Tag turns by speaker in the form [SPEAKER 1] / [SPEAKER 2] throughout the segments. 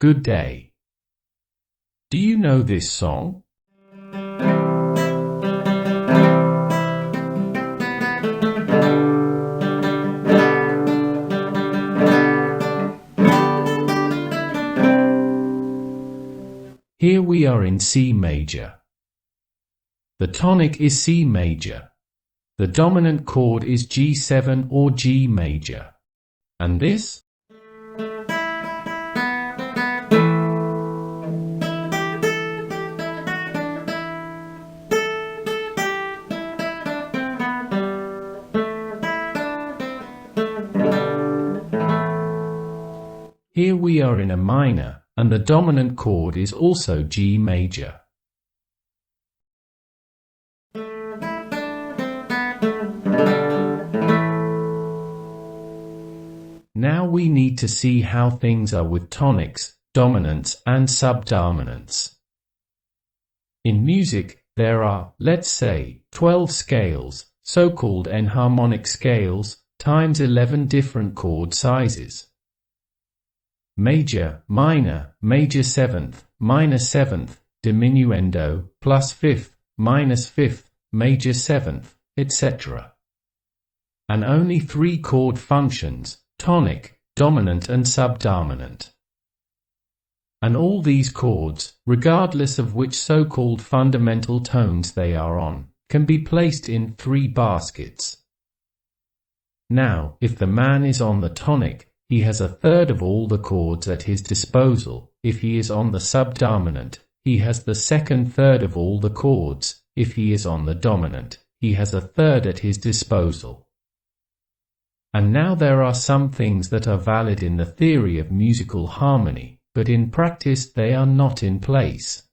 [SPEAKER 1] Good day. Do you know this song? Here we are in C major. The tonic is C major. The dominant chord is G7 or G major. And this? Here we are in a minor, and the dominant chord is also G major. Now we need to see how things are with tonics, dominants, and subdominants. In music, there are, let's say, 12 scales, so-called enharmonic scales, times 11 different chord sizes. Major, minor, major seventh, minor seventh, diminuendo, plus fifth, minus fifth, major seventh, etc. And only 3 chord functions: tonic, dominant and subdominant. And all these chords, regardless of which so-called fundamental tones they are on, can be placed in 3 baskets. Now, if the man is on the tonic, he has a third of all the chords at his disposal. If he is on the subdominant, he has the second third of all the chords. If he is on the dominant, he has a third at his disposal. And now there are some things that are valid in the theory of musical harmony, but in practice they are not in place.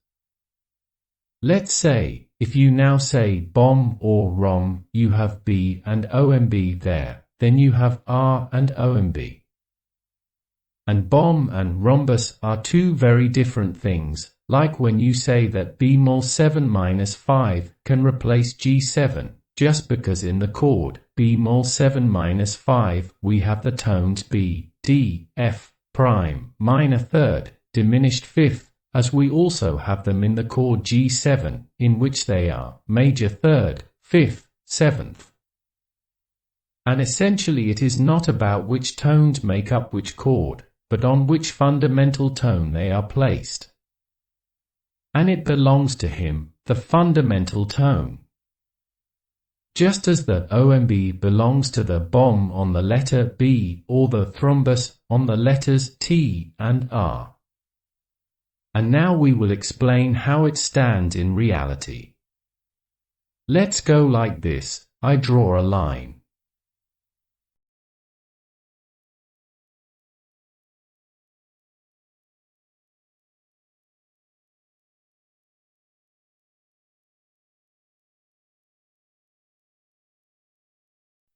[SPEAKER 1] Let's say, if you now say bom or rom, you have B and OMB there, then you have R and OMB. And bom and rhombus are 2 very different things, like when you say that bemol 7-5 can replace G7, just because in the chord bemol 7-5 we have the tones B, D, F, prime, minor third, diminished fifth, as we also have them in the chord G7, in which they are major third, fifth, seventh. And essentially it is not about which tones make up which chord, but on which fundamental tone they are placed. And it belongs to him, the fundamental tone. Just as the OMB belongs to the bom on the letter B or the thrombus on the letters T and R. And now we will explain how it stands in reality. Let's go like this. I draw a line.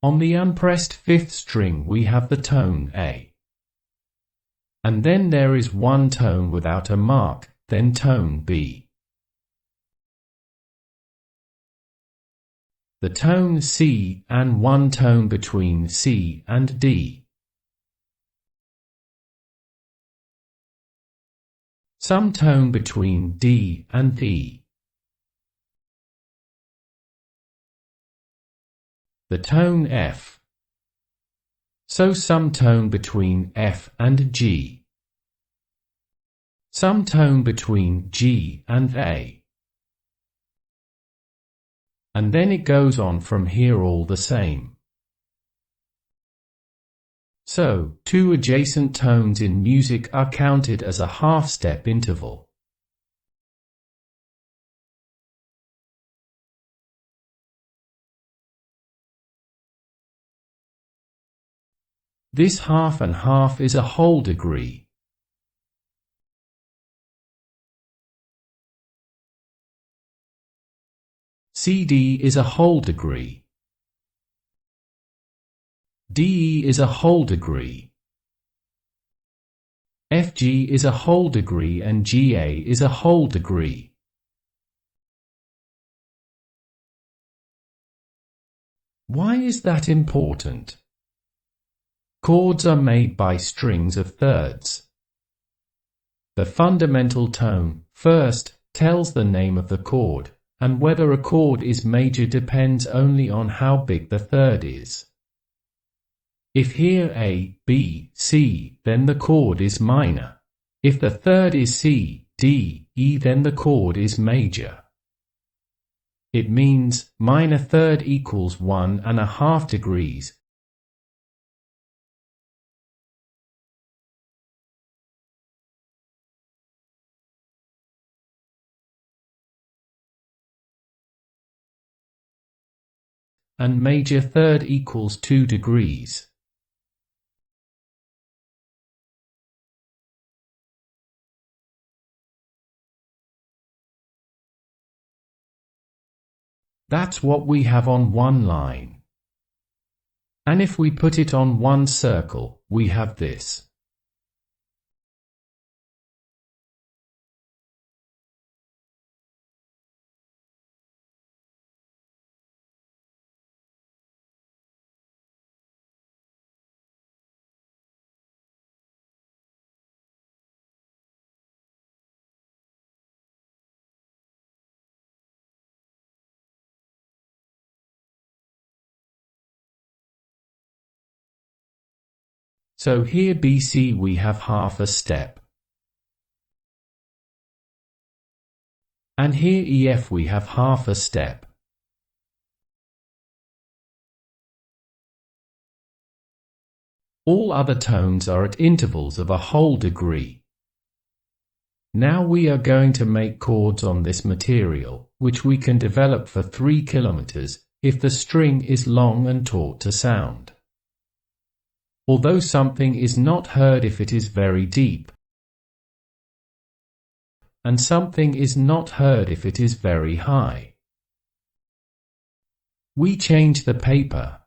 [SPEAKER 1] On the unpressed 5th string we have the tone A. And then there is one tone without a mark, then tone B. The tone C and one tone between C and D. Some tone between D and E. The tone F. So some tone between F and G. Some tone between G and A. And then it goes on from here all the same. So, 2 adjacent tones in music are counted as a half-step interval. This half and half is a whole degree. CD is a whole degree. DE is a whole degree. FG is a whole degree and GA is a whole degree. Why is that important? Chords are made by strings of thirds. The fundamental tone, first, tells the name of the chord, and whether a chord is major depends only on how big the third is. If here A, B, C, then the chord is minor. If the third is C, D, E, then the chord is major. It means minor third equals 1.5 degrees. And major third equals 2 degrees. That's what we have on one line. And if we put it on one circle, we have this. So here BC we have half a step. And here EF we have half a step. All other tones are at intervals of a whole degree. Now we are going to make chords on this material, which we can develop for 3 kilometers, if the string is long and taut to sound. Although something is not heard if it is very deep, and something is not heard if it is very high. We change the paper,